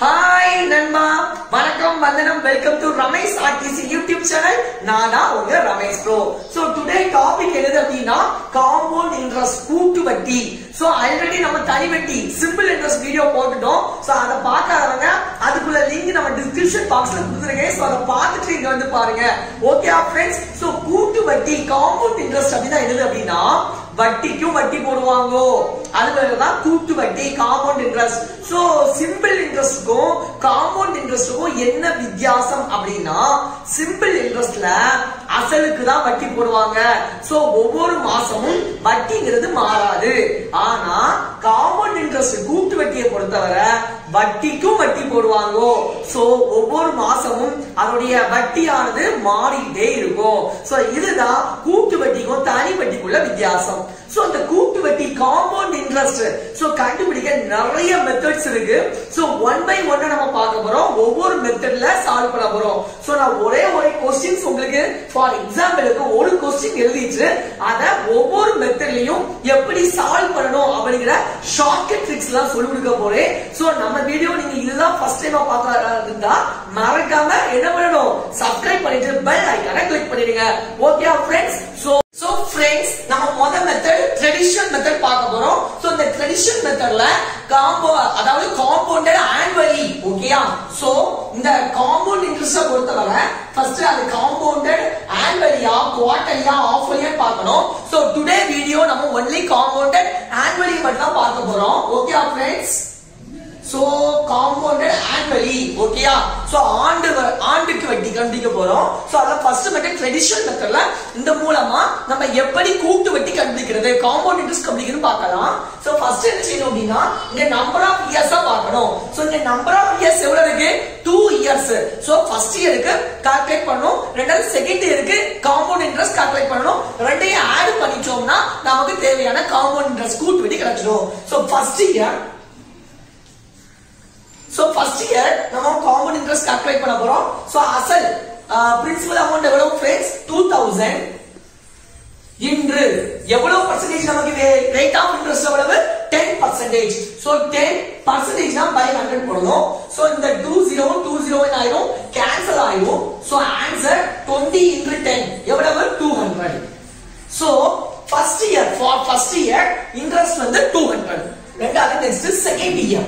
Hi நண்பா வணக்கம் வந்தனம் welcome to Ramesh RTC YouTube channel நானா உங்க Ramesh bro so today topic என்னது அப்படினா காம்பவுண்ட் இன்ட்ரஸ்ட் கூட்டு வட்டி சோ ஆல்ரெடி நம்ம தனி வட்டி சிம்பிள் இன்ட்ரஸ்ட் வீடியோ போட்டுட்டோம் சோ அத பார்க்காதவங்க அதுக்குள்ள லிங்க் நம்ம டிஸ்கிரிப்ஷன் பாக்ஸ்ல கொடுத்திருக்கேன் சோ அத பார்த்துட்டு இங்க வந்து பாருங்க ஓகே फ्रेंड्स சோ கூட்டு வட்டி காம்பவுண்ட் இன்ட்ரஸ்ட் அப்படினா என்னது அப்படினா வட்டிக்கும் வட்டி போடுவாங்க அதுதான் கூட்டு வட்டி காம்பவுண்ட் இன்ட்ரஸ்ட் சோ சிம்பிள் இன்ட்ரஸ்ட்க்கும் காம்பவுண்ட் இன்ட்ரஸ்ட்க்கும் என்ன வித்தியாசம் அப்படினா சிம்பிள் இன்ட்ரஸ்ட்ல அசலுக்கு தான் வட்டி போடுவாங்க சோ ஒவ்வொரு மாசமும் வட்டிங்கிறது மாறாது ஆனா காம்பவுண்ட் இன்ட்ரஸ்ட் கூட்டு வட்டியை பொறுத்தவரை வட்டிக்கும் வட்டி போடுவாங்க சோ ஒவ்வொரு மாசமும் அதோடைய வட்டியானது மாறிட்டே இருக்கும் சோ இதுதான் கூட்டு வட்டிக்கும் தனி வட்டிக்குள்ள வித்தியாசம் சோ அந்த கூட்டு வட்டி காம்பவுண்ட் இன்ட்ரஸ்ட் சோ கண்டுபிடிக்க நிறைய மெத்தட்ஸ் இருக்கு சோ ஒன் பை ஒன் நம்ம பார்க்க போறோம் ஒவ்வொரு மெத்தட்ல சால்வ் பண்ண போறோம் சோ நான் ஒரே क्वेश्चंस உங்களுக்கு ஃபார் எக்ஸாம்பிளுக்கு ஒரு क्वेश्चन எழுதிட்டு அத ஒவ்வொரு மெத்தட்லயும் எப்படி சால்வ் பண்ணனும் அப்படிங்கற ஷார்ட்கட் ட்ரிக்ஸ் எல்லாம் சொல்லி கொடுக்க போறேன் சோ நம்ம வீடியோ நீங்க இதுதான் ஃபர்ஸ்ட் டைம் பார்க்கறதா இருந்தா மறக்காம என்ன பண்ணனும் சப்ஸ்கிரைப் பண்ணிட்டு பெல் ஐகானை கிளிக் பண்ணிடுங்க ஓகே फ्रेंड्स So friends நம்ம முதல் மெத்தட் ட்ரெடிஷனல் மெத்தட் பார்க்க போறோம் சோ இந்த ட்ரெடிஷனல் மெத்தட்ல அதாவது காம்பவுண்டட் ஆனுவலி ஓகேயா சோ இந்த காம்பவுண்ட் இன்ட்ரஸ்ட் பொறுத்தவரை ஃபர்ஸ்ட் அது காம்பவுண்டட் ஆனுவலியா குவார்ட்டர்லியா ஹாஃப்லியா பார்க்கணும் சோ டுடே வீடியோ நம்ம ஒன்லி காம்பவுண்டட் ஆனுவலி மட்டும் தான் பார்க்க போறோம் okay friends so compounded annually ஓகேயா சோ ஆண்டுக்கு வட்டி கண்டுபிடிக்க போறோம் சோ அத ஃபர்ஸ்ட் மெத்தட் ட்ரெடிஷனல் மெத்தட்ல இந்த மூலமா நம்ம எப்படி கூட்டு வட்டி கண்டுபிடிக்கிறது காம்பவுண்ட் இன்ட்ரஸ்ட் கண்டுபிடிக்கிறது பார்க்கலாம் சோ ஃபர்ஸ்ட் என்ன செய்யணும் அப்படினா இந்த நம்பர் ஆஃப் இயர்ஸ் பார்க்கணும் சோ இந்த நம்பர் ஆஃப் இயர்ஸ் எவ்வளவு இருக்கு 2 இயர்ஸ் சோ ஃபர்ஸ்ட் இயருக்கு கால்குலேட் பண்ணனும் ரெண்டாவது செகண்ட் இயருக்கு காம்பவுண்ட் இன்ட்ரஸ்ட் கால்குலேட் பண்ணனும் ரெண்டையும் ஆட் பண்ணிட்டோம்னா நமக்கு தேவையான காம்பவுண்ட் இன்ட்ரஸ்ட் கூட்டு வட்டி கிடைச்சிடும் so first year So first year நம்ம compound interest calculate பண்ண போறோம் so அசல் principal amount எவ்வளவு friends 2000 இன்று எவ்வளவு percentage நமக்கு rate of interest எவ்வளவு 10% so 10% னா by 100 போடணும் so இந்த 20 ஆயிரும் cancel ஆயிரும் so answer 20 into 10 எவ்வளவு 200 so first year interest வந்து 200 ரெண்டாவது next second year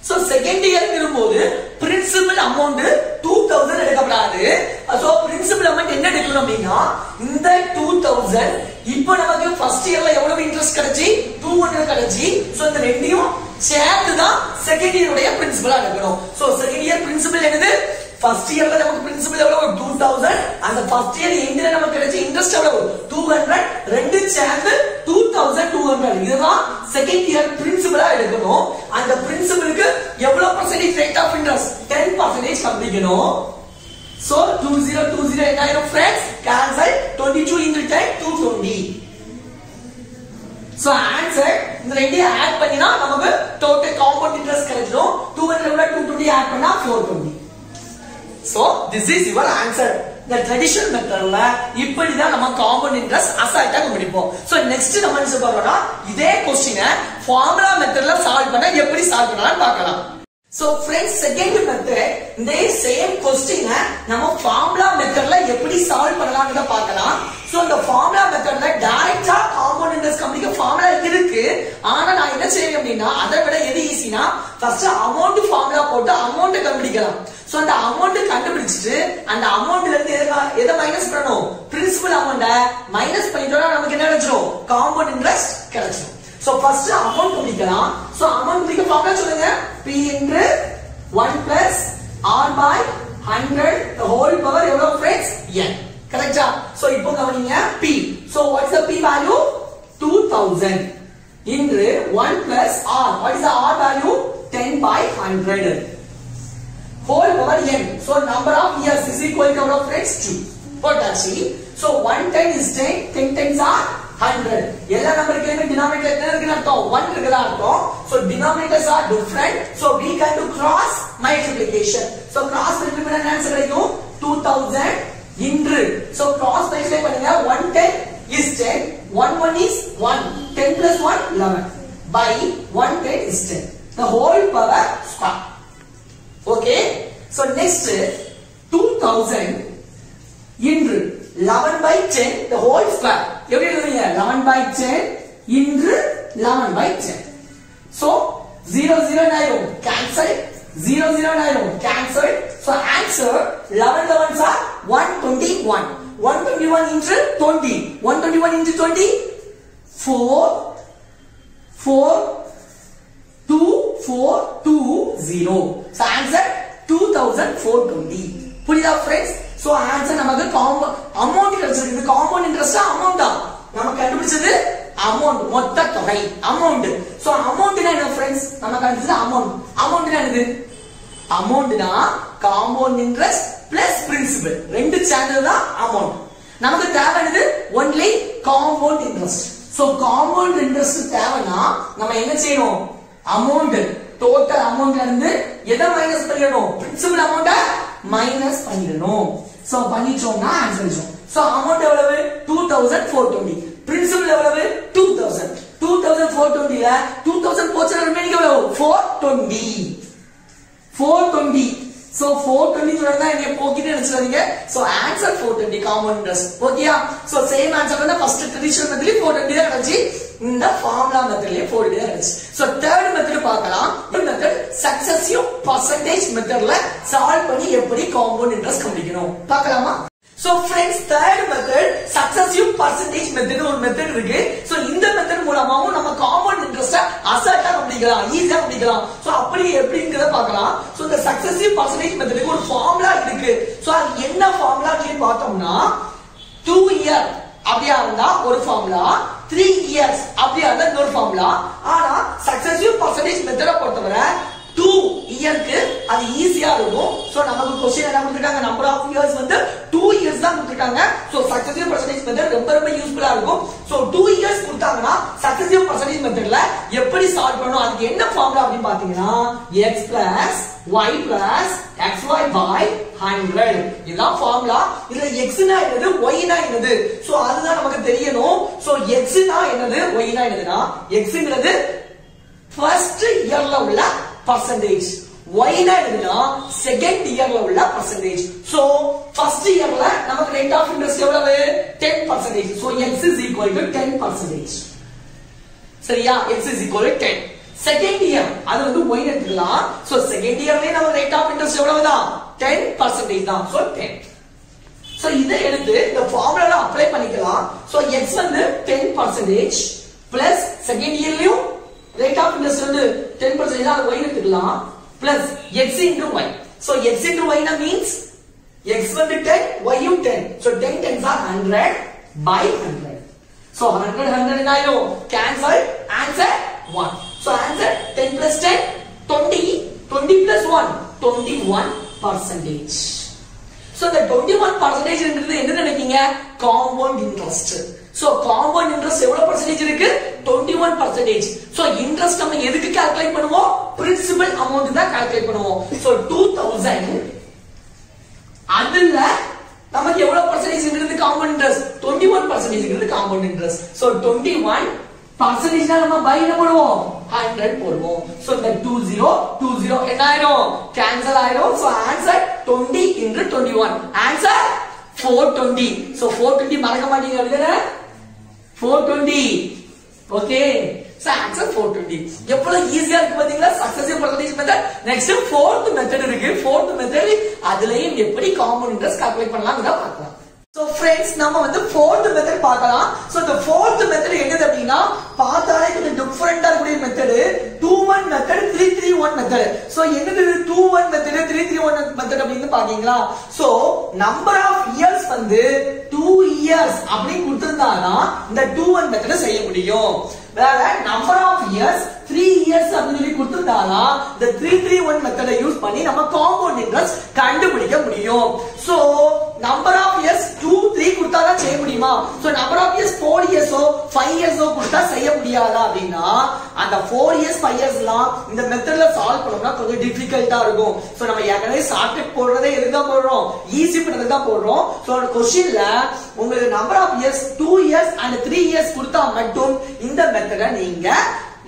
So second year இருக்கும்போது principal amount 2000 எடுக்கப்படாது சோ principal amount என்ன எடுக்கணும் அப்படினா இந்த 2000 இப்போ நமக்கு first yearல எவ்வளவு இன்ட்ரஸ்ட் கிடைச்சி 200 கிடைச்சி சோ இந்த ரெண்டையும் சேர்த்து தான் செகண்ட் இயர் உடைய principal எடுக்கணும் சோ செகண்ட் இயர் principal என்னது first yearல நமக்கு principal எவ்வளவு 2000 அந்த first year எண்ட்ல நமக்கு கிடைச்ச இன்ட்ரஸ்ட் எவ்வளவு 200 ரெண்டு சேர்த்து 2200 இதுதான் செகண்ட் இயர் பிரின்சிபலா எடுக்கணும் அந்த பிரின்சிபலுக்கு எவ்வளவு percentage rate of interest 10% கண்டுபிடிக்கணும் so 2020 என்ன ஆயிரும் friends cancel 22 into 10 220 so answer இந்த ரெண்டையும் ஆட் பண்ணினா நமக்கு டோட்டல் காம்பவுண்ட் இன்ட்ரஸ்ட் கிடைச்சிடும் 200 ஓட 220 ஆட் பண்ணா 420 so this is your answer the traditional methodல இப்படி தான் நம்ம காம்பவுண்ட் இன்ட்ரஸ்ட் அசால்ட்டா கண்டுபிடிப்போம் சோ நெக்ஸ்ட் நம்ம என்ன செய்ய போறோம்னா இதே क्वेश्चனை ஃபார்முலா மெத்தட்ல சால்வ் பண்ணா எப்படி சால்வ் பண்ணலாம்னு பார்க்கலாம் So friends second method இந்த same question நம்ம formula methodல எப்படி solve பண்ணலாம்ங்கறத பார்க்கலாம் சோ அந்த formula methodல டைரக்ட்டா compound interest கண்டுபிடிக்க formula இருக்கு ஆனா நான் என்ன செய்யணும் அப்படினா அதை விட எது ஈஸினா first amount formula போட்டு amount கண்டுபிடிக்கலாம் சோ அந்த amount கண்டுபிடிச்சிட்டு அந்த amountல இருந்து எதை மைனஸ் பண்ணனும் principal amount மைனஸ் பண்ணிட்டோம்னா நமக்கு என்ன கிடைச்சிரும் compound interest கிடைச்சிரும் So first amount கண்டுபிடிக்கலாம் so amount கண்டுபிடிக்க ஃபார்முலா சொல்லுங்க p into 1 plus r by 100 the whole power எவ்வளவு friends n கரெக்ட்டா so இப்போ கவனிங்க p so what is the p value 2000 into 1 plus r what is the r value 10 by 100 whole power n so number of years is equal to friends 2 போட்டாச்சு so 1 10 is 10 10 10s are 100 எல்லா நம்பருக்குமே denominator என்ன இருக்குன்னு அர்த்தம் 1 இருக்குதா அர்த்தம் so denominators are different so we can do cross multiplication so cross multiplication answer கிடைக்கும் 2000 into so cross multiply பண்ணுங்க 110 is 10 1 1 is 1 10 plus 1 11 by 110 is 10 the whole power square. Okay, so next 2000 into 11 by 10 the whole square. எப்படி எழுதுவீங்க? 11 by 10 into 11 by 10. So 0 0 9 cancel, 0 0 9 cancel. So answer 11 11s are 121. 121 into 20. 121 into 20 4 4 2 4 2 0. So answer 2420. புரியுதா friends? So answer நமக்கு amount கிடைச்சிருக்கு. compound interest amount தான் நம்ம கண்டுபிடிச்சது. amount மொத்த தொகை amount. So amount னா என்ன friends? நம்ம கண்டுபிடிச்சது amount. amount னா என்னது? amount னா compound interest plus principal ரெண்டு சேர்ந்தது தான் amount. நமக்கு தேவையானது only compound interest. So compound interest தேவைனா நம்ம என்ன செய்யணும்? amount total amount ல இருந்து எதை மைனஸ் பண்ணிடணும்? principal amount மைனஸ் பண்ணிடணும். So பண்ணிச்சோம்னா ஆன்சர் வரும். So amount எவ்வளவு? 2420. principal எவ்வளவு? 2000. 2420 ல 2000 போச்சுனா ரிமைனிங் எவ்வளவு? 420. 420. So 420 சொல்றதா நீங்க போக்கிட்டு நினைச்சிராதீங்க. So answer 420 compound interest. ஓகேயா? So same answer வந்து first traditional methodல 420 தான் கிடைச்சு. இந்த formula methodல 420 தான் கிடைச்சு. So third method பார்க்கலாம். இந்த method successive percentage methodல solve பண்ணி எப்படி compound interest கண்டுபிடிக்கணும் பார்க்கலாமா? So friends, third method successive percentage method ஒரு method இருக்கு. So இந்த method மூலமாவும் நம்ம compound interest அசால்ட்டா கண்டுபிடிக்கலாம், ஈஸியா கண்டுபிடிக்கலாம். So அப்படி எப்படிங்கறத பார்க்கலாம். So இந்த successive percentage methodக்கு ஒரு formula இருக்கு. So அது என்ன formula ன்னு பார்த்தோம்னா 2 year அப்படியே இருந்தா ஒரு formula, 3 years அப்படியே இருந்தா இன்னொரு formula. ஆனா successive percentage method பொறுத்தவரை 2 இயருக்கு அது ஈஸியா இருக்கும். சோ நமக்கு क्वेश्चन என்ன கொடுத்திருக்காங்க? நம்பர் ஆஃப் இயர்ஸ் வந்து 2 இயர்ஸ் தான் கொடுத்திருக்காங்க. சோ சக்சஸிவ் பெர்சன்டேஜ் மெத்தட் ரொம்ப ரொம்ப யூஸ்ஃபுல்லா இருக்கும். சோ 2 இயர்ஸ் கொடுத்தாங்கன்னா சக்சஸிவ் பெர்சன்டேஜ் மெத்தட்ல எப்படி சால்வ் பண்ணனும்? அதுக்கு என்ன ஃபார்முலா அப்படி பாத்தீங்கன்னா x plus y plus xy by 100 இதுதான் ஃபார்முலா. இதுல x னா என்னது, y னா என்னது? சோ அதுதான் நமக்கு தெரியணும். சோ x னா என்னது, y னா என்னதுனா xங்கிறது ஃபர்ஸ்ட் இயர்ல உள்ள percentage, y னா என்னதுனா செகண்ட் இயர்ல உள்ள percentage. So first இயர்ல நமக்கு rate of interest எவ்வளவு? 10%. So x is equal to 10%. சரியா? x is equal to 10. Second year அது வந்து y எடுத்துக்கலாம். So செகண்ட் இயர்லயே நம்ம rate of interest எவ்வளவுதான்? 10% தான். So 10. So இதை எடுத்து இந்த ஃபார்முலால அப்ளை பண்ணிக்கலாம். So x வந்து 10% plus செகண்ட் இயர்லயும் rate of interest வந்து 10% தான், y எடுத்துக்கலாம் plus x into y. So x into y na means x வந்து 10, y யும் 10. So 10 tens are 100 by 100. So 100 100 ஆயிடும். cancel, answer 1. So answer 10 plus 10 20, 20 plus 1 21%. So the 21% என்றது என்ன நினைக்கீங்க? compound interest. So compound interest எவ்வளவு percentage இருக்கு? 21%. So interest நம்ம எதுக்கு calculate பண்ணுவோம்? principal amount தான் கால்குலேட் பண்ணுவோம். So 2000 அதுல நமக்கு எவ்வளவு percentage இருக்கு compound interest? 21% இருக்கு compound interest. So 21% நம்ம by என்ன பண்ணுவோம்? 100 போடுவோம். So the 20 என்ன ஆயிடும்? cancel ஆயிடும். So answer 20 into 21. Answer 420. So 420 மறக்க மாட்டீங்க அப்படிதானே? 420. Okay. So answer 420. எவ்வளவு ஈஸியா இருக்கு பாத்தீங்களா successive percentage method. Next fourth method இருக்கு. fourth method அதுலயும் எப்படி compound interest calculate பண்ணலாம்ங்கறத பார்க்கலாம். So friends, நம்ம வந்து fourth method பார்க்கலாம். So the fourth method என்னது அப்படினா பார்த்தாலே கொஞ்சம் டிஃபரண்டா இருக்கக்கூடிய மெத்தட் 2-1 மெத்தட் 3-3-1 மெத்தட். So என்னது 2-1 மெத்தட் 3-3-1 மெத்தட் அப்படினு பாத்தீங்களா? So number of years வந்து 2 years அப்படி கொடுத்திருந்தானா இந்த 2-1 மெத்தட் செய்ய முடியும். வேற number of years 3 years அப்படி சொல்லி கொடுத்திருந்தானா இந்த 3-3-1 மெத்தடை யூஸ் பண்ணி நம்ம compound interest கண்டுபிடிக்க முடியும். So number of years 2-3 கொடுத்தாதான் செய்ய முடியுமா? So number of years 4 years O 5 years ஓ கொடுத்தா செய்ய முடியாதா அப்படினா அந்த 4 years 5 yearsலாம் இந்த மெத்தட்ல சால்வ் பண்ணனும்னா கொஞ்சம் டிஃபிகல்ட்டா இருக்கும். சோ நம்ம ஏற்கனவே ஷார்ட்கட் போடுறதே எதுக்கு போடுறோம்? ஈஸி பண்றதுக்கு தான் போடுறோம். சோ அந்த क्वेश्चनல உங்களுக்கு number of years 2 years and 3 years கொடுத்தா மட்டும் இந்த மெத்தட நீங்க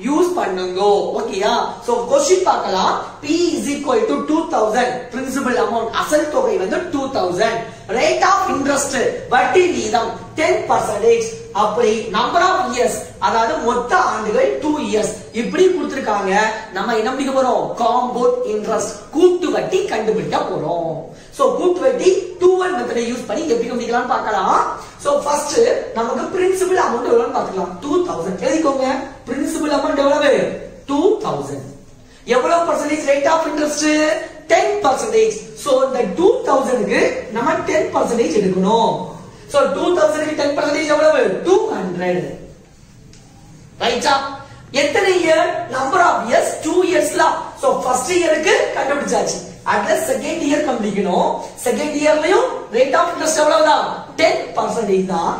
யூஸ் பண்ணுங்க. ஓகேயா? சோ क्वेश्चन பார்க்கலாம். P is equal to 2000 principal amount அசல் தொகை வந்து 2000 ரேட் ஆஃப் இன்ட்ரஸ்ட் வட்டி வீதம் 10% அப்படி நம்பர் ஆஃப் இயர்ஸ் அதாவது மொத்த ஆண்டுகள் 2 இயர்ஸ் இப்படி கொடுத்திருக்காங்க. நம்ம என்ன பண்ணிக்க போறோம்? காம்பவுண்ட் இன்ட்ரஸ்ட் கூட்டு வட்டி கண்டுபிடிக்க போறோம். சோ கூட்டு வட்டி 2-1 மெத்தடை யூஸ் பண்ணி எப்படி கண்டுபிடிக்கலாம் பார்க்கலாம். சோ ஃபர்ஸ்ட் நமக்கு பிரின்சிபல் அமௌண்ட் எவ்வளவுன்னு பார்த்துக்கலாம். 2000 எழுதிக்கோங்க. பிரின்சிபல் அமௌண்ட் எவ்வளவு? 2000. எவ்வளவு percentage rate of interest? 10%. So இந்த 2000 க்கு நம்ம 10% எடுக்கணும். சோ 2000 க்கு 10% எவ்வளவு? 200. ரைட்டா? எத்தனை இயர்? நம்பர் ஆஃப் இயர்ஸ் 2 இயர்ஸ்ல. சோ ஃபர்ஸ்ட் இயருக்கு கண்டுபிடிச்சாச்சு. அடுத்த செகண்ட் இயர் கண்டுபிடிக்கணும். செகண்ட் இயர்லயும் ரேட் ஆஃப் இன்ட்ரஸ்ட் எவ்வளவுதான்? 10% தான்.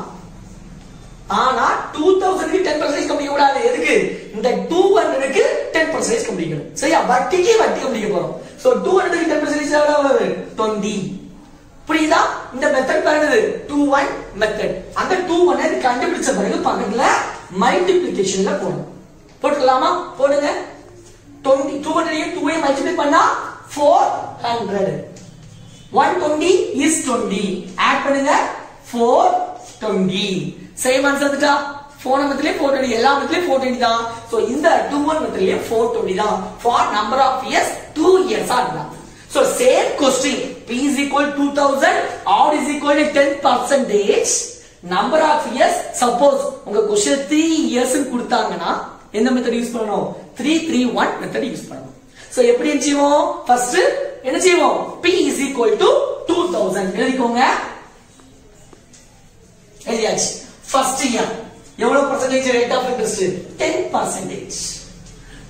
ஆனா 2000 க்கு 10% கண்டுபிடிக்க கூடாது. எதுக்கு? இந்த 200 க்கு 10% கண்டுபிடிக்கணும். சரியா? வட்டிக்கு வட்டி கண்டுபிடிக்க போறோம். சோ 200 க்கு 10% எவ்வளவு? 20. புரியுதா? இந்த மெத்தட் பாருங்க. 2-1 மெத்தட். அந்த 2-1 கண்டுபிடிச்ச பிறகு பக்கத்துல மல்டிப்ளிகேஷன்ல போடணும். போட்டுக்கலாமா? போடுங்க. 200 யும் 2 ஐயும் மல்டிப்ளை பண்ணா 400. 120 is 20. ஆட் பண்ணுங்க. 420. சேம் ஆன்சர் வந்துட்டா? 4 மெத்தட்லயே 420 எல்லா மெத்தட்லயே 420 தான். சோ இந்த 2-1 மெத்தட்லயே 420 தான். For number of years 2 years ah. So same question. P is equal to 2000 or is equal to 10%. Number of years suppose உங்க question 3 years ன்னு கொடுத்தாங்கன்னா எந்த மெத்தட் யூஸ் பண்ணணும்? 3-3-1 மெத்தட் யூஸ் பண்ணணும். சோ எப்படி செய்வோம்? ஃபர்ஸ்ட் என்ன செய்வோம்? P is equal to 2000 எழுதிக்கோங்க. எழுதியாச்சு. ஃபர்ஸ்ட் இயர் எவ்வளவு பர்சன்டேஜ் ரேட் ஆஃப் இன்ட்ரஸ்ட்? 10%.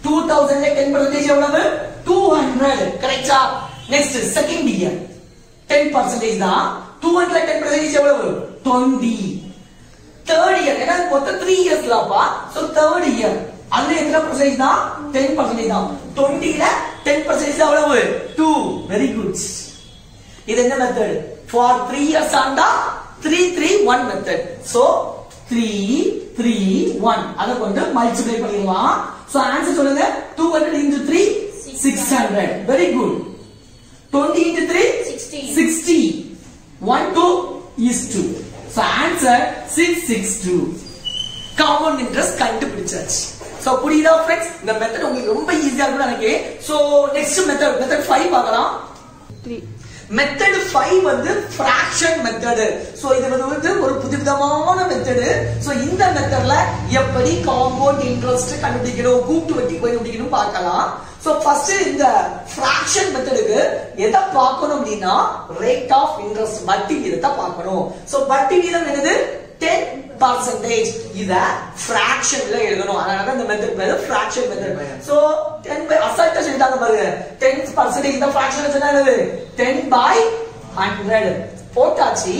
2000 ல 10% எவ்வளவு? 200. கரெக்ட்டா? நெக்ஸ்ட் செகண்ட் இயர் 10% தான். 200 ல 10% எவ்வளவு? 20. தேர்ட் இயர் ஏன்னா மொத்தம் 3 இயர்ஸ்லப்பா. சோ தேர்ட் இயர் அதுல எத்தனை பர்சன்டேஜ் தான்? 10% தான். 20 ல 10% எவ்வளவு? 2. Very good. இது என்ன method? For 3 years Andal 3-3-1 method. So 3-3-1 அத கொண்டு மல்டிப்ளை பண்ணிடலாம். சோ ஆன்சர் சொல்லுங்க. 200 into 3 600. Very good. 20 into 3 60. 1 2 is 2. So answer 662. Compound interest கண்டுபிடிச்சாச்சு. சோ புரியுதா फ्रेंड्स? இந்த மெத்தட் உங்களுக்கு ரொம்ப ஈஸியா இருக்கும்னு நினைக்கிறேன். சோ நெக்ஸ்ட் மெத்தட் 5 பார்க்கலாம். மெத்தட் 5 வந்து ஃபிராக்ஷன் மெத்தட். சோ இது வந்து ஒரு புதுவிதமான மெத்தட். சோ இந்த மெத்தட்ல எப்படி காம்பவுண்ட் இன்ட்ரஸ்ட் கண்டுபிடிக்கணும், கூட்டு வட்டி கண்டுபிடிக்கணும் பார்க்கலாம். சோ ஃபர்ஸ்ட் இந்த ஃபிராக்ஷன் மெத்தடுக்கு எதை பார்க்கணும் அப்படின்னா ரேட் ஆஃப் இன்ட்ரஸ்ட் வட்டி வீதத்தை பார்க்கணும். சோ வட்டி வீதம் என்னது? 10%. இத ஃபிராக்ஷன்ல எழுதணும். அதனால இந்த மெத்தட் பேரு ஃபிராக்ஷன் மெத்தட். சோ 10 by அசால்ட்டா சொல்லிட்டாங்க பாருங்க. 10% இந்த ஃபிராக்ஷன்ல சொன்னா என்னது? 10/100. போட்டாச்சு.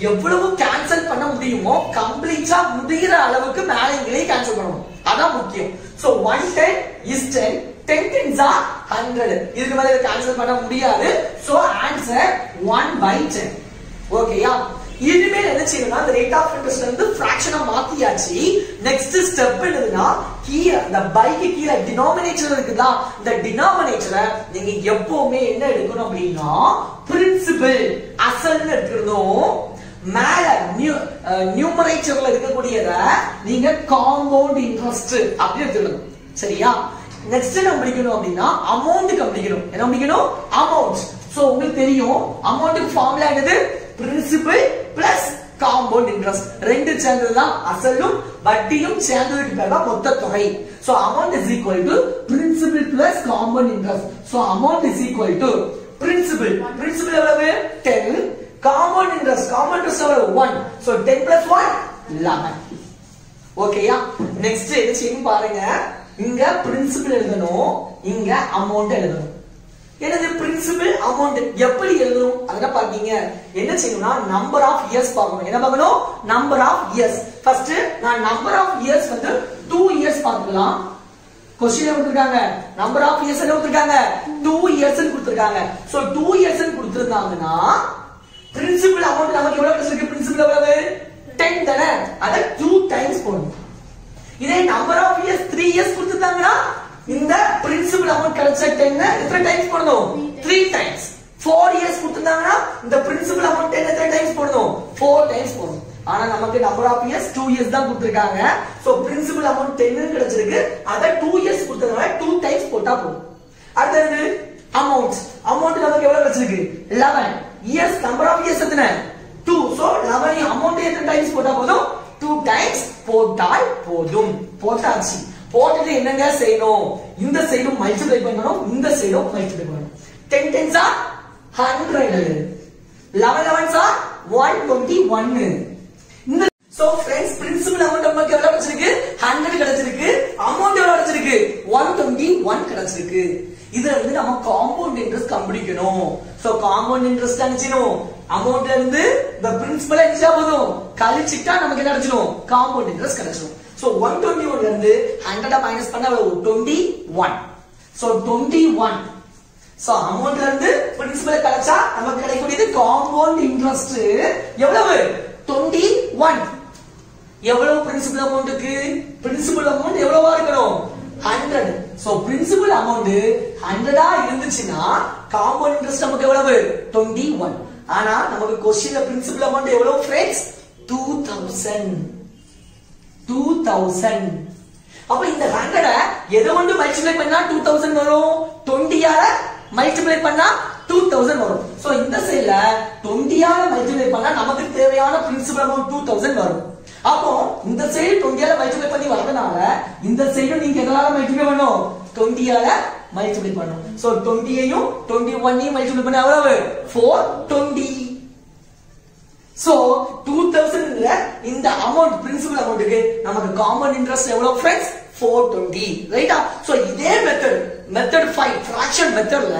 எவ்வளவு கேன்சல் பண்ண முடியுமோ கம்ப்ளீட்டா முடிகிற அளவுக்கு மேலங்களே கேன்சல் பண்ணணும். அதான் முக்கியம். So 110 is 10. 10 tens are 100. இதுக்கு மேல கேன்சல் பண்ண முடியாது. So answer 1/10. ஓகேயா? இனிமேல் என்ன செய்யணும்னா அந்த ரேட் ஆஃப் இன்ட்ரஸ்ட் வந்து ஃபிராக்ஷனா மாத்தியாச்சு. நெக்ஸ்ட் ஸ்டெப் என்னதுன்னா கீழ அந்த பைக்கு கீழ டினாமினேட்டர் இருக்குதா? இந்த டினாமினேட்டரை நீங்க எப்பவுமே என்ன எடுக்கணும் அப்படின்னா பிரின்சிபல் அசல்னு எடுக்கணும். மேல நியூமரேட்டர்ல இருக்கக்கூடியத நீங்க காம்பவுண்ட் இன்ட்ரஸ்ட் அப்படி எடுத்துக்கணும். சரியா? நெக்ஸ்ட் என்ன படிக்கணும் அப்படின்னா அமௌண்ட் கண்டுபிடிக்கணும். என்ன படிக்கணும்? அமௌண்ட். சோ உங்களுக்கு தெரியும் அமௌண்ட்க்கு ஃபார்முலா என்னது? Principal plus compound interest. ரெண்டு சேர்ந்ததுதான் அசலும் வட்டியும் சேர்ந்ததுக்கு பேர் தான் மொத்த தொகை. So amount is equal to principal plus compound interest. So amount is equal to principal எவ்வளவு? 10. காம்பவுண்ட் இன்ட்ரஸ்ட் எவ்வளவு? 1. So 10 plus 1 11. ஓகேயா? நெக்ஸ்ட் என்ன செய்யணும் பாருங்க. இங்க பிரின்சிபல் எழுதணும், இங்க அமௌண்ட் எழுதணும். என்னது பிரின்சிபல் அமௌண்ட் எப்படி எழுதணும் அதனா பாத்தீங்க. என்ன செய்யணும்னா நம்பர் ஆஃப் இயர்ஸ் பார்க்கணும். என்ன பார்க்கணும்? Number of years. ஃபர்ஸ்ட் நான் நம்பர் ஆஃப் இயர்ஸ் வந்து 2 இயர்ஸ் பார்க்கலாம். क्वेश्चन கொடுத்திருக்காங்க. நம்பர் ஆஃப் இயர்ஸ் என்ன கொடுத்திருக்காங்க? 2 இயர்ஸ் ன்னு கொடுத்திருக்காங்க. சோ 2 இயர்ஸ் ன்னு கொடுத்திருந்தாங்கன்னா பிரின்சிபல் அமௌண்ட் நமக்கு எவ்வளவு கிடைச்சிருக்கு? பிரின்சிபல் எவ்வளவு? 10 தானே. அத 2 டைம்ஸ் போடணும். இதே நம்பர் ஆஃப் இயர்ஸ் 3 இயர்ஸ் கொடுத்துட்டாங்கன்னா இந்த பிரின்சிபல் அமௌண்ட் கிடைச்ச 10 எத்தனை டைம்ஸ் போடணும் 3 டைம்ஸ் 4 இயர்ஸ் கொடுத்துட்டாங்கன்னா இந்த பிரின்சிபல் அமௌண்ட் 10 எத்தனை டைம்ஸ் போடணும் 4 டைம்ஸ் போடணும் ஆனா நமக்கு நம்பர் ஆஃப் இயர்ஸ் 2 இயர்ஸ் தான் கொடுத்திருக்காங்க சோ பிரின்சிபல் அமௌண்ட் 10 கிடைச்சிருக்கு அத 2 இயர்ஸ் கொடுத்ததால 2 டைம்ஸ் போட்டா போதும் அடுத்து அமௌண்ட் நமக்கு எவ்வளவு கிடைச்சிருக்கு 11 இயர்ஸ் நம்பர் ஆஃப் இயர்ஸ் எத்தனை 2 சோ 11 அமௌண்ட் எத்தனை டைம்ஸ் போட்டா போதும் 2 டைம்ஸ் போட்டால் போதும் போட்டாச்சு போட்டுட்டு என்னங்க செய்யணும் இந்த சைடும் மல்டிப்ளை பண்ணனும் இந்த சைடும் மல்டிப்ளை பண்ணனும் 10 10s are 100 11 11s are 121 இந்த சோ फ्रेंड्स பிரின்சிபல் அமௌண்ட் நமக்கு எவ்வளவு கிடைச்சிருக்கு 100 கிடைச்சிருக்கு அமௌண்ட் எவ்வளவு கிடைச்சிருக்கு 121 கிடைச்சிருக்கு இதுல இருந்து நம்ம காம்பவுண்ட் இன்ட்ரஸ்ட் கண்டுபிடிக்கணும் சோ காம்பவுண்ட் இன்ட்ரஸ்ட் அனுப்பிச்சணும் அமௌண்ட்ல இருந்து இந்த பிரின்சிபல் எக்ஸ்ட்ரா போதும் கழிச்சிட்டா நமக்கு என்ன கிடைச்சிரும் காம்பவுண்ட் இன்ட்ரஸ்ட் கிடைச்சிரும் சோ 121 ல இருந்து 100 மைனஸ் பண்ணா எவ்வளவு 21 சோ 21 சோ அமௌண்ட்ல இருந்து பிரின்சிபல் கழிச்சா நமக்கு கிடைக்கக்கூடியது காம்பவுண்ட் இன்ட்ரஸ்ட் எவ்வளவு 21 எவ்வளவு பிரின்சிபல் அமௌண்ட்க்கு பிரின்சிபல் அமௌண்ட் எவ்வளவா இருக்கணும் 100 சோ பிரின்சிபல் அமௌண்ட் 100 இருந்துச்சுனா காம்பவுண்ட் இன்ட்ரஸ்ட் நமக்கு எவ்வளவு 21 ஆனா நமக்கு क्वेश्चनல பிரின்சிபல் அமௌண்ட் எவ்வளவு फ्रेंड्स 2000 அப்ப இந்த 100 எதை கொண்டு மல்டிப்ளை பண்ணா 2000 வரும் 20 ஆல மல்டிப்ளை பண்ணா 2000 வரும் சோ இந்த சைடுல 20 ஆல மல்டிப்ளை பண்ணா நமக்கு தேவையான பிரின்சிபல் அமௌண்ட் 2000 வரும் அப்போ இந்த சைடு 20 ஆல மல்டிப்ளை பண்ணி வரதுனால இந்த சைடு நீங்க எதனால மல்டிப்ளை பண்ணனும் 20 ஆல மல்டிப்ளை பண்ணனும் சோ 20 ஐயும் 21 ஐயும் மல்டிப்ளை பண்ணா எவ்வளவு 420 சோ 2000 ல இந்த அமௌண்ட் பிரின்சிபல் அமௌண்ட்க்கு நமக்கு காம்பவுண்ட் இன்ட்ரஸ்ட் எவ்வளவு फ्रेंड्स 420 ரைட்டா சோ இதே மெத்தட் 5 fraction மெத்தட்ல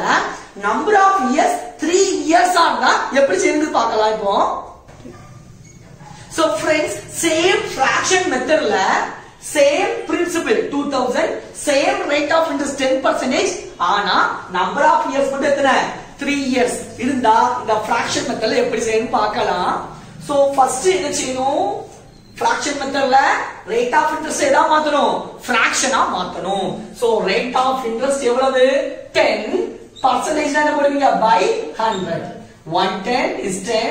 நம்பர் ஆஃப் இயர்ஸ் 3 இயர்ஸ் ஆனா எப்படி செய்யறது பார்க்கலாம் இப்போ சோ फ्रेंड्स சேம் fraction மெத்தட்ல same principal 2000 same rate of interest 10% ஆனா நம்பர் ஆஃப் இயர்ஸ் மட்டும் எத்தனை 3 இயர்ஸ் இருந்தா இந்த fraction மெத்தட்ல எப்படி செய்யணும் பார்க்கலாம் சோ ஃபர்ஸ்ட் என்ன செய்யணும் fraction மெத்தட்ல ரேட் ஆஃப் இன்ட்ரஸ்ட் எதா மாத்தணும் fraction ஆ மாத்தணும் சோ ரேட் ஆஃப் இன்ட்ரஸ்ட் எவ்வளவு 10 percentage என்ன போடுவீங்க by 100 110 is 10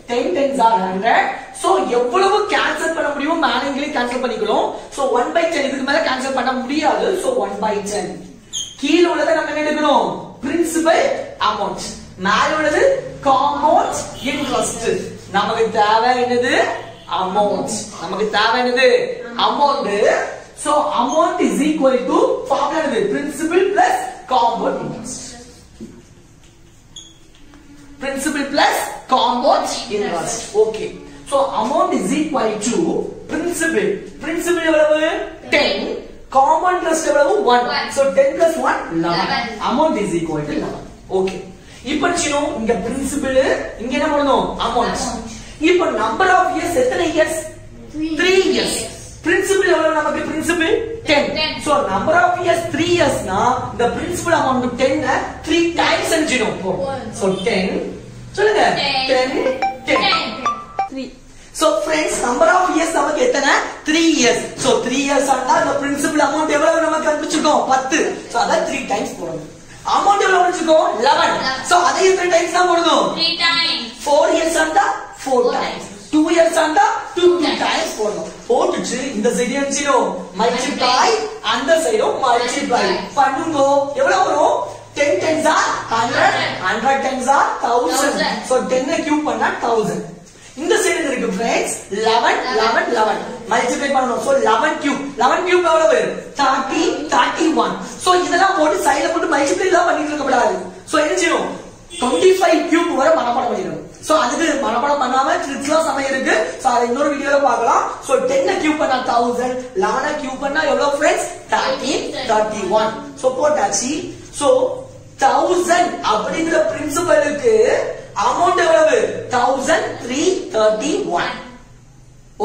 10 10s are 100 so எவ்வளவு கேன்சல் பண்ண முடியுமோ மேனுவலி கேன்சல் பண்ணிக்கலாம் சோ 1 by 10 இதுக்கு மேல கேன்சல் பண்ண முடியாது சோ 1 by 10 கீழ உள்ளத நம்ம என்ன எடுக்கணும் பிரின்சிபல் அமௌண்ட் மேல உள்ளது காம்பவுண்ட் இன்ட்ரஸ்ட் நமக்கு தேவை என்னது amount so amount is equal to formula என்னது principal plus compound interest okay so amount is equal to principal எவ்வளவு 10 common interest எவ்வளவு 1 so 10 plus 1 11 amount is equal to 11 okay இப்போ சினோ இங்க பிரின்சிபல் இங்க என்ன பண்ணனும் அமௌண்ட் இப்போ நம்பர் ஆஃப் இயர்ஸ் எத்தனை இயர்ஸ் 3 இயர்ஸ் பிரின்சிபல் எவ்வளவு நமக்கு principal 10 so number of years 3 years னா the principal amount 10 3 times செஞ்சிடும் so 10 சொல்லுங்க 10 so friends number of years நமக்கு எத்தனை 3 years so 3 years ஆனா the principal amount எவ்வளவு நமக்கு கண்டுபிடிச்சிருக்கோம் 10 so அத 3 times போடணும் amount எவ்வளவு கண்டுபிடிச்சிருக்கோம் 11 so அதை எத்தனை times தான் போடணும் 3 times 4 years ஆனா 4 times 2 years ஆனா 2 times போடணும் போட்டுச்சு இந்த சைடு என்ஜினோ multiply அந்த சைடு multiply பண்ணுங்க எவ்வளவு வரும் 10 times are 100 100 times are 1000 so 10 cube பண்ணா 1000 இந்த சைடு இருக்கு फ्रेंड्स 11 11 11 மல்டிப்ளை பண்ணனும் சோ 11 கியூப் எவ்வளவு 30 31 சோ இதெல்லாம் போட்டு சைடுல போட்டு மல்டிப்ளை தான் பண்ணிட்டு இருக்க கூடாது சோ என்ன செய்யணும் 25 கியூப் வரை மனப்பாடம் பண்ணிடணும் சோ அதுக்கு மனப்பாடம் பண்ணாம ட்ரிக்ஸ்லாம் சமயம் இருக்கு சோ அத இன்னொரு வீடியோல பார்க்கலாம் சோ 10 கியூப் பண்ணா 1000 11 கியூப் பண்ணா எவ்வளவு फ्रेंड्स 30 31 சோ போட்டாச்சு சோ 1000 அப்படிங்கற பிரின்சிபலுக்கு அமௌண்ட் எவ்வளவு 1331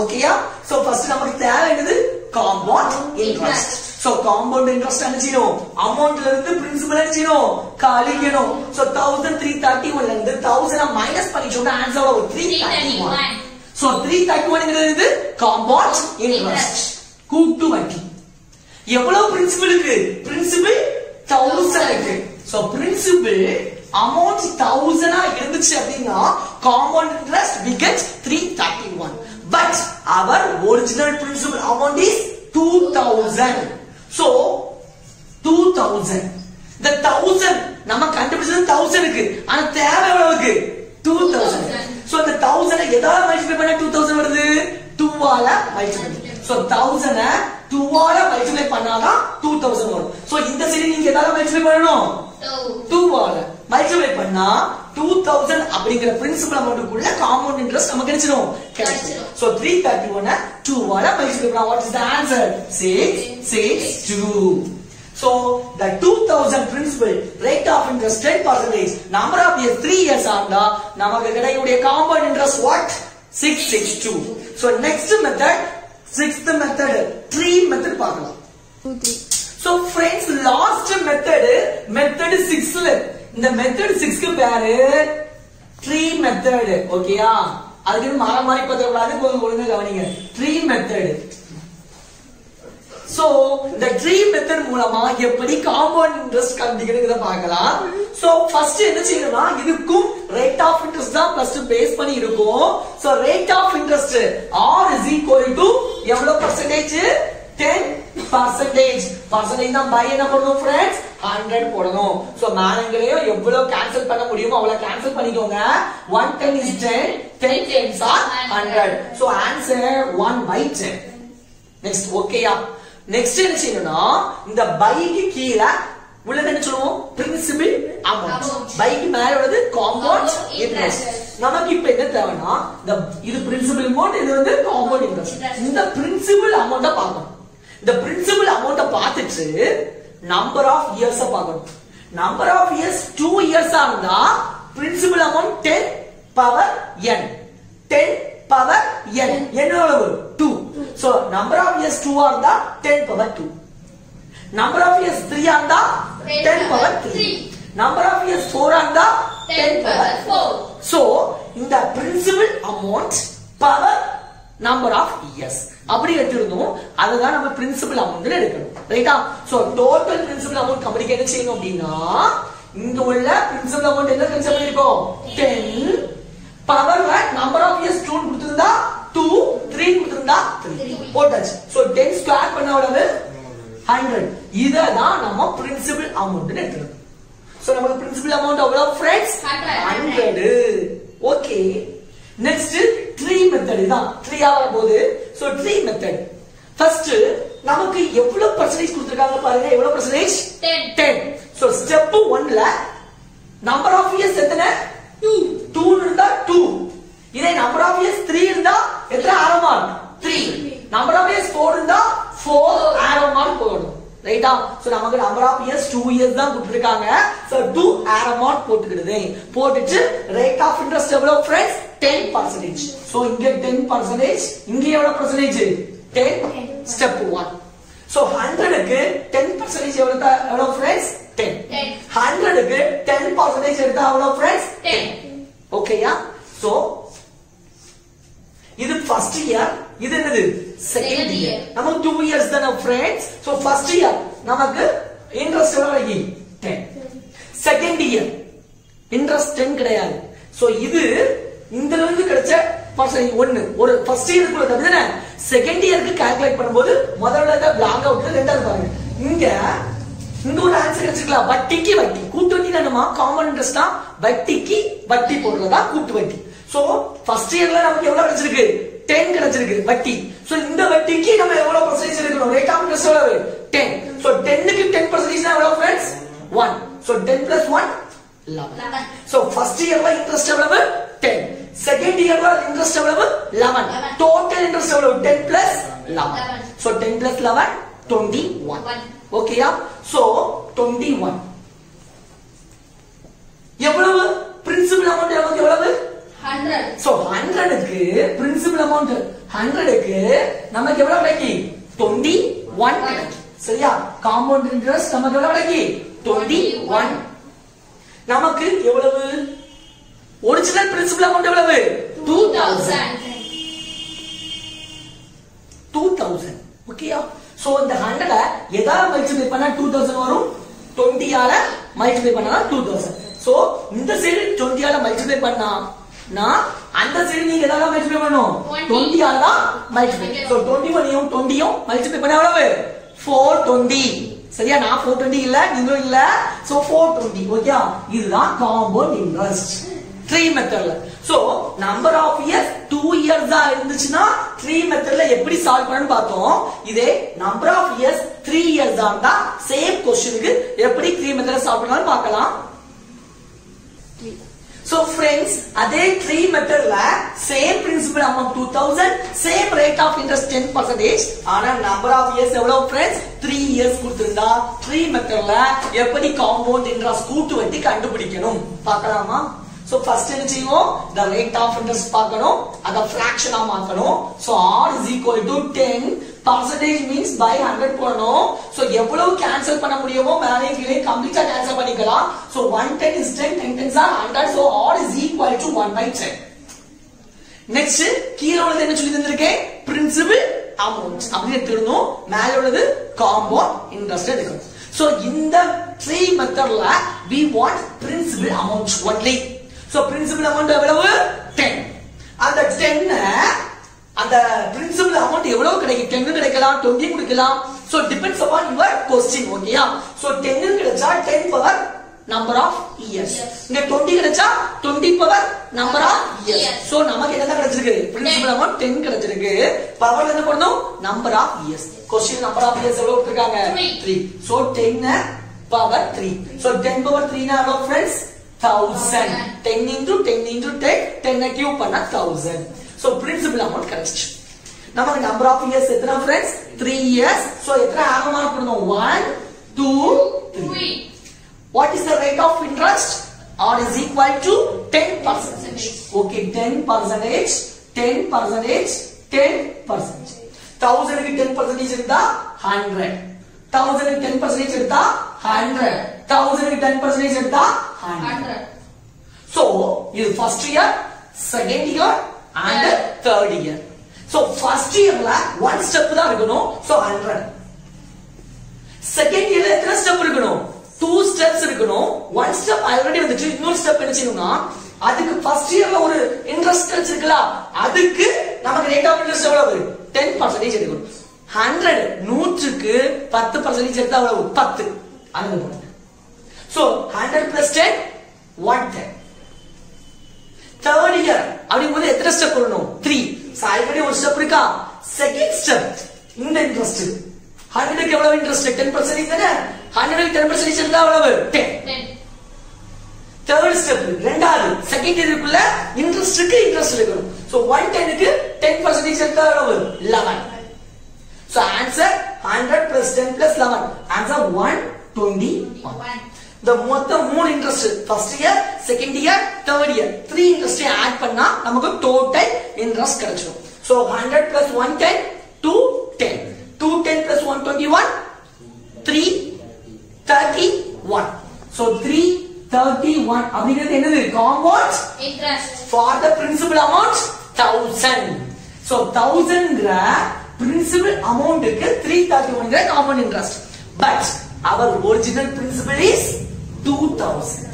ஓகேயா சோ ஃபர்ஸ்ட் நமக்கு தேவை என்னது compound interest so compound interest அனுப்பிச்சோம் அமௌண்ட்ல இருந்து பிரின்சிபல் அனுப்பிச்சோம் கழிக்கணும் சோ 1331 ல இருந்து 1000 மைனஸ் பண்ணிட்டோம்னா ஆன்சர் எவ்வளவு 331 சோ 331 ங்கிறது காம்பவுண்ட் இன்ட்ரஸ்ட் கூட்டு வட்டி எவ்வளவு பிரின்சிபல் இருக்கு? பிரின்சிபல் 1000 இருக்கு. சோ பிரின்சிபல் அமௌண்ட் 1000 இருந்துச்சு அப்படின்னா compound interest we get 331. But our original principal amount is 2000. So 2000. The 1000 நம்ம கண்டுபிடிச்சது 1000 இருக்கு. ஆனா தேவை எவ்வளவுக்கு? 2000. So the 1000 எதால மல்டிப்ளை பண்ணா 2000 வருது? 2 ஆல மல்டிப்ளை. So 1000 2 ஆல மல்டிப்ளை பண்ணாதான் 2000 வரும். So இந்த சைடு நீங்க எதால மல்டிப்ளை பண்ணனும்? 2 ஆல மல்டிப்ளை பண்ணா 2000 அப்படிங்கற பிரின்சிபல் அமௌண்ட்க்குள்ள காம்பவுண்ட் இன்ட்ரெஸ்ட் நமக்கு கிடைச்சிரும். So 331 2 ஆல மல்டிப்ளை பண்ணா what is the answer? 662. So the 2000 principal rate of interest 10%, number of years 3 years ஆண்டா நமக்கு கிடைக்கக்கூடிய compound interest what? 662. So next method, sixth method, tree method பார்க்கலாம். 2 3. So friends, last method 6ல இந்த method 6 க்கு பேரு tree method. ஓகேயா? அதுக்கு மாறி பத்தற கூடாது, கொஞ்சம் ஒழுங்கா கவனிங்க. tree method. So the tree method மூலமா எப்படி compound interest கண்டுபிடிக்கிறத பார்க்கலாம். So first என்ன செய்யணும்னா இதுக்கும் rate of interest தான் first பேஸ் பண்ணி இருக்கும். So rate of interest R is equal to எவ்வளவு percentage? 10%. percentage தான் by என்ன பண்ணனும் friends? 100 போடணும். So மேலங்களையோ எவ்வளவு கேன்சல் பண்ண முடியுமோ அவ்வளவு கேன்சல் பண்ணிக்கோங்க. 110 is 10, 10 10s are 100. So answer 1/10. Next ஓகேயா? நெக்ஸ்ட் என்ன செய்யணும்னா இந்த பைக்கு கீழ உள்ள என்ன சொல்லுவோம்? Principal amount. பைக்கு மேல உள்ளது காம்பவுண்ட் இன்ட்ரெஸ்ட். நமக்கு இப்ப என்ன தேவைன்னா இது பிரின்சிபல் அமௌண்ட், இது வந்து காம்பவுண்ட் இன்ட்ரெஸ்ட். இந்த பிரின்சிபல் அமௌண்ட பார்க்கணும். இந்த பிரின்சிபல் அமௌண்ட பார்த்துட்டு நம்பர் ஆஃப் இயர்ஸ் பார்க்கணும். நம்பர் ஆஃப் இயர்ஸ் 2 இயர்ஸ் இருந்தா principal amount 10 power n. 10 power n. n எவ்வளவு? 2. So number of years 2 இருந்தா 10 power 2. Number of years 3 இருந்தா 10 power 3. Number of years 4 இருந்தா 10 power 4. So இந்த principal amount power number of years அப்படி எடுத்துறோம். அதுதான் நம்ம principal amount எடுக்கணும். ரைட்டா? So total principal amount கண்டுபிடிக்க என்ன செய்யணும் அப்படினா இங்க உள்ள principal amount என்ன கன்சிடர் பண்ணிருக்கோம்? 10 பவர்ல நம்பர் ஆஃப் இயர்ஸ் 2 கொடுத்திருந்தா 2, 3 கொடுத்திருந்தா 3 போட்டாச்சு. சோ 10 ஸ்கொயர் பண்ண எவ்வளவு? 100. இததான் நம்ம பிரின்சிபல் அமௌண்ட் எடுத்துறோம். சோ நமக்கு பிரின்சிபல் அமௌண்ட் எவ்வளவு friends? 100. Okay. Next tree method தான். ட்ரீயா வரப்போகுது. சோ ட்ரீ மெத்தட் ஃபர்ஸ்ட் நமக்கு எவ்வளவு பர்சன்டேஜ் கொடுத்திருக்காங்க பாருங்க. எவ்வளவு பர்சன்டேஜ்? 10. சோ ஸ்டெப் 1ல நம்பர் ஆஃப் இயர்ஸ் எத்தனை? 2 இருந்தா 2. இதே நம்பர் ஆஃப் இயர்ஸ் 3 இருந்தா எத்தனை arrow mark? 3. Number of years 4 இருந்தா 4 ஆரோ மார்க் போடணும். ரைட்டா? சோ நமக்கு நம்பர் ஆஃப் இயர்ஸ் 2 இயர்ஸ் தான் கொடுத்திருக்காங்க. சோ 2 ஆரோ மார்க் போட்டுக்கிடுதே. போட்டுட்டு ரேட் ஆஃப் இன்ட்ரெஸ்ட் எவ்வளவு फ्रेंड्स? 10%. சோ இங்க 10%, இங்க எவ்வளவு பர்சன்டேஜ்? 10. ஸ்டெப் 1. சோ 100 க்கு 10% எவ்வளவு फ्रेंड्स? 10. 100 க்கு 10% எடுத்தா எவ்வளவு फ्रेंड्स? 10. ஓகேயா? சோ இது ஃபர்ஸ்ட் இயர், இது என்னது? Second year. நமக்கு 2 இயர்ஸ் தான फ्रेंड्स. சோ ஃபர்ஸ்ட் இயர் நமக்கு இன்ட்ரெஸ்ட் எவ்வளவு? 10. செகண்ட் இயர் இன்ட்ரெஸ்ட் 10 கிடையாது. சோ இது இந்தல இருந்து கிடைச்ச பர்சன்டேஜ் 1. ஒரு ஃபர்ஸ்ட் இயர்க்குள்ள தவிர செகண்ட் இயருக்கு கால்குலேட் பண்ணும்போது முதல்ல தான் பிளாங்க் அவுட் ரெண்டாவது பாருங்க. இங்க ஒரு ஆன்சர் வச்சுக்கலாம். வட்டிக்கு வட்டி. கூட்டு வட்டி என்னமா? காமன் இன்ட்ரெஸ்ட் தான். வட்டிக்கு வட்டி போடுறதா கூட்டு வட்டி. சோ ஃபர்ஸ்ட் இயர்ல நமக்கு எவ்வளவு கிடைச்சிருக்கு? 10 கிடைச்சிருக்கு வட்டி. சோ இந்த வட்டிக்கு நம்ம எவ்வளவு பர்சன்டேஜ் எடுக்கணும்? ரேட் ஆஃப் இன்ட்ரெஸ்ட் எவ்வளவு? 10. சோ 10 க்கு 10% எவ்வளவு फ्रेंड्स? 1. சோ 10 + 1 11. சோ ஃபர்ஸ்ட் இயர்ல இன்ட்ரெஸ்ட் எவ்வளவு? 10. செகண்ட் இயர்ல இன்ட்ரெஸ்ட் எவ்வளவு? 11. டோட்டல் இன்ட்ரெஸ்ட் எவ்வளவு? 10 + 11. சோ 10 + 11 21. ஓகேயா? சோ 21 எவ்வளவு பிரின்சிபல் அமௌண்ட்? நமக்கு எவ்வளவு? 100. சோ 100 க்கு பிரின்சிபல் அமௌண்ட் 100 க்கு நமக்கு எவ்வளவு கிடைக்கும்? 21 கிடைக்கும். சரியா? காம்பவுண்ட் இன்ட்ரெஸ்ட் நமக்கு எவ்வளவு கிடைக்கும்? 21. நமக்கு எவ்வளவு? ஒரிஜினல் பிரின்சிபல் அமௌண்ட் எவ்வளவு? 2000. 2000. ஓகேயா? சோ இந்த 100 எதால மல்டிப்ளை பண்ணா 2000 வரும் 20 ஆல மல்டிப்ளை பண்ணா 2000 சோ இந்த சைடு 20 ஆல மல்டிப்ளை பண்ணா நான் அந்த சைடு நீங்க எதால மல்டிப்ளை பண்ணனும் 20 ஆல தான் மல்டிப்ளை சோ 21யும் 20யும் மல்டிப்ளை பண்ணா எவ்வளவு 420 சரியா நான் 420 இல்ல நீங்களும் இல்ல சோ 420 ஓகே இதுதான் காம்பவுண்ட் இன்ட்ரஸ்ட் 3 மெத்தட்ல so number of years 2 years தான் இருந்துச்சுன்னா 3 மெத்தட்ல எப்படி சால்வ் பண்ணனும் பார்த்தோம் இதே நம்பர் ஆஃப் இயர்ஸ் 3 இயர்ஸ் தான் சேம் क्वेश्चनக்கு எப்படி 3 மெத்தட்ல சால்வ் பண்ணலாம் பார்க்கலாம் So friends, அதே 3 மெத்தட்ல same principal amount 2000 same rate of interest 10%. ஆனா number of years எவ்வளவு friends 3 years கொடுத்திருந்தா 3 மெத்தட்ல எப்படி compound interest கூட்டு வட்டி கண்டுபிடிக்கணும் பார்க்கலாமா So first என்ன செய்வோம் the rate of interest பார்க்கணும் அத fraction ஆ மாத்தணும் so r is equal to 10 percentage means by 100 போடணும் so எவ்வளவு கேன்சல் பண்ண முடியுமோ மேலே கீழே கம்ப்ளீட்டா கேன்சல் பண்ணிக்கலாம் so 110 is 10 10 tens are 100 so r is equal to 1/10 next கீழ உள்ளது என்ன சொல்லி தந்திருக்கேன் principal amount அப்படி எடுத்துறணும் மேலே உள்ளது compound interest எடுக்கணும் so இந்த 3 மெத்தட்ல we want principal amount only so principal amount எவ்வளவு 10 அந்த 10 அந்த principal amount எவ்வளவு கிடைக்கும் 10 கிடைக்கலாம் 20 கொடுக்கலாம் so depends upon your question ஓகேயா so 10 கிடைச்சா 10 பவர் number of years இங்க 20 கிடைச்சா 20 power number of years so நமக்கு என்ன கிடைச்சிருக்கு principal amount 10 கிடைச்சிருக்கு பவர்ல என்ன பண்ணனும் number of years question number of years எவ்வளவு கொடுத்திருக்காங்க 3 so 10 power 3 so 10 power 3 னா எவ்வளவு friends 1000 10 into 10 into 10 10 cube பண்ணா 1000 so principal amount correct நமக்கு number of years எத்தனை friends 3 years so எத்தனை ஆக மார்க் பண்ணனும் 1 2 3 what is the rate of interest r is equal to 10% okay 10% 10% 10% 1000 க்கு 10% இருந்தா 100 1000 க்கு 10% எடுத்தா 100 1000 க்கு 10% எடுத்தா 100 so இது first year second year and third year so first yearல one step தான் இருக்கணும் so 100 second yearல எத்தனை ஸ்டெப் இருக்கணும் 2 steps இருக்கணும் one step already வந்துச்சு இன்னொரு ஸ்டெப் என்ன செய்யணும்னா அதுக்கு first yearல ஒரு இன்ட்ரஸ்ட் கிடைச்சிருக்கல அதுக்கு நமக்கு ரேட் ஆஃப் இன்ட்ரஸ்ட் எவ்வளவு 10% எடுக்கணும் 100 நூற்றுக்கு 10% எடுத்தா எவ்வளவு 10 அங்க போடுங்க so 100 plus 10 110 third year அப்படிங்கும்போது எத்தனை ஸ்டெப் வரணும் 3 so already ஒரு ஸ்டெப் இருக்கா second step இந்த இன்ட்ரஸ்ட் 100 க்கு எவ்வளவு இன்ட்ரஸ்ட் 10% தானே 100 க்கு 10% இருந்தா எவ்வளவு 10 third step ரெண்டாவது செகண்ட் இயருக்குள்ள இன்ட்ரஸ்ட்க்கு இன்ட்ரஸ்ட் எடுக்கணும் so 110 க்கு 10% இருந்தா எவ்வளவு 11 so answer 100 plus 10 plus 11 answer 121 the மொத்தம் மூணு interest first year second year third year 3 interest add பண்ணா நமக்கு டோட்டல் இன்ட்ரஸ்ட் கிடைச்சிடும் so 100 plus 110 210 210 plus 121 331 so 331 அப்படிங்கிறது என்னது compound interest for the principal amount 1000 so 1000 ங்கற principal amount க்கு 331 ங்கற compound interest but our original principal is 2000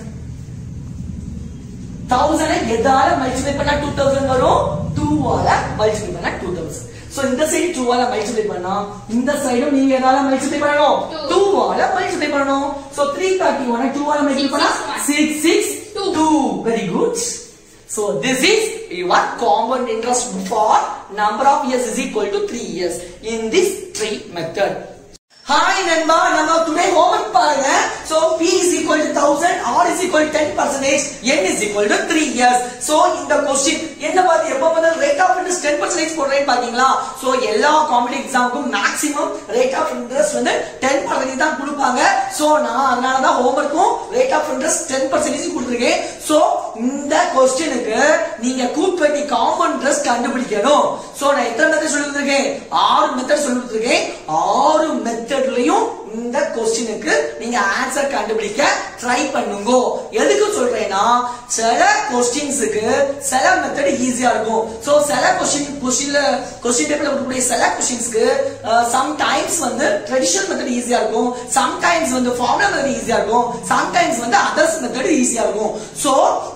1000 எதால multiply பண்ணா 2000 வரும் 2 ஆல மல்டிப்ளை பண்ணா 2000 சோ இந்த சைடு 2 ஆல மல்டிப்ளை பண்ணா இந்த சைடும் நீங்க எதால மல்டிப்ளை பண்ணனும் 2 ஆல மல்டிப்ளை பண்ணனும் சோ 331 2 ஆல மல்டிப்ளை பண்ணா 662 very good so this is your compound interest for number of years is equal to 3 years in this tree method Hi நண்பா நம்ம today homework பாருங்க so p is equal to 1000 r is equal to 10% n is equal to 3 years so இந்த question என்ன பாத்து எப்ப பார்த்தாலும் rate of interest 10% போடுறேன்னு பாத்தீங்களா so எல்லா competitive எக்ஸாமுக்கும் maximum rate of interest வந்து 10% தான் கொடுப்பாங்க so நான் அதனால தான் ஹோம்வொர்க்கும் rate of interest 10% கொடுத்திருக்கேன் so இந்த क्वेश्चनக்கு நீங்க கூட்டுவட்டி காம்பவுண்ட் இன்ட்ரஸ்ட் கண்டுபிடிக்கணும் so நான் எத்தனை மெத்தட் சொல்லி கொடுத்திருக்கேன் 6 மெத்தட் சொல்லி கொடுத்திருக்கேன் 6 மெத்தட்லயும் இந்த கொஸ்டினுக்கு நீங்க ஆன்சர் கண்டுபிடிக்க ட்ரை பண்ணுங்க. எதுக்கு சொல்றேன்னா சில கொஸ்டின்ஸ்க்கு சில மெத்தட் ஈஸியா இருக்கும். சோ சில கொஸ்டின் பேப்பர்ல இருக்கக்கூடிய சில கொஸ்டின்ஸ்க்கு சம் டைம்ஸ் வந்து ட்ரெடிஷனல் மெத்தட் ஈஸியா இருக்கும், சம் டைம்ஸ் வந்து ஃபார்முலா மெத்தட் ஈஸியா இருக்கும், சம் டைம்ஸ் வந்து அதர்ஸ் மெத்தட் ஈஸியா இருக்கும். சோ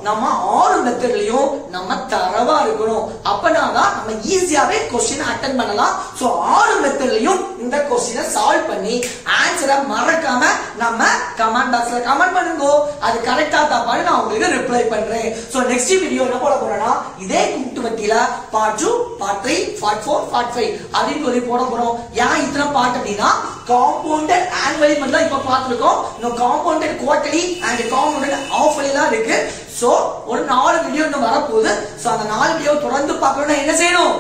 நம்ம ஆறு மெத்தட்லயும் நம்ம தரவா இருக்கணும். அப்பனாதான் நம்ம ஈஸியாவே கொஸ்டின் அட்டெண்ட் பண்ணலாம். சோ ஆறு மெத்தட்லயும் இந்த கொஸ்டினை சால்வ் பண்ணி ஆன்சரை மறக்காம நம்ம கமெண்ட் பாக்ஸ்ல கமெண்ட் பண்ணுங்க. அது கரெக்டா தப்பான்னு நான் உங்களுக்கு ரிப்ளை பண்றேன். சோ நெக்ஸ்ட் வீடியோ என்ன போட போறேன்னா இதே கூட்டு வட்டியில பார்ட் 2, பார்ட் 3, பார்ட் 4, பார்ட் 5 அப்படின்னு சொல்லி போட போறோம். ஏன் இத்தனை பார்ட் அப்படின்னா காம்பவுண்டட் ஆனுவலி மட்டும் தான் இப்ப பார்த்திருக்கோம். இன்னும் compounded quarterly and compounded halfly எல்லாம் இருக்கு. சோ ஒரு 4 வீடியோ இன்னும் வரப்போகுது. சோ அந்த 4 வீடியோ தொடர்ந்து பார்க்கணும்னா என்ன செய்யணும்?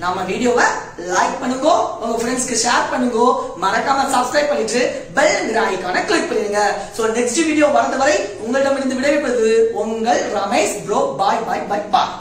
நம்ம வீடியோவை லைக் பண்ணுங்க, உங்க ஃப்ரெண்ட்ஸ்க்கு ஷேர் பண்ணுங்க, மறக்காம சப்ஸ்கிரைப் பண்ணிட்டு பெல் ஐகானை கிளிக் பண்ணிடுங்க. சோ நெக்ஸ்ட் வீடியோ வரது வரை உங்களிடமிருந்து விடைபெறுவது உங்கள் ரமேஷ் ப்ரோ. பாய் பாய் பாய் பாய்.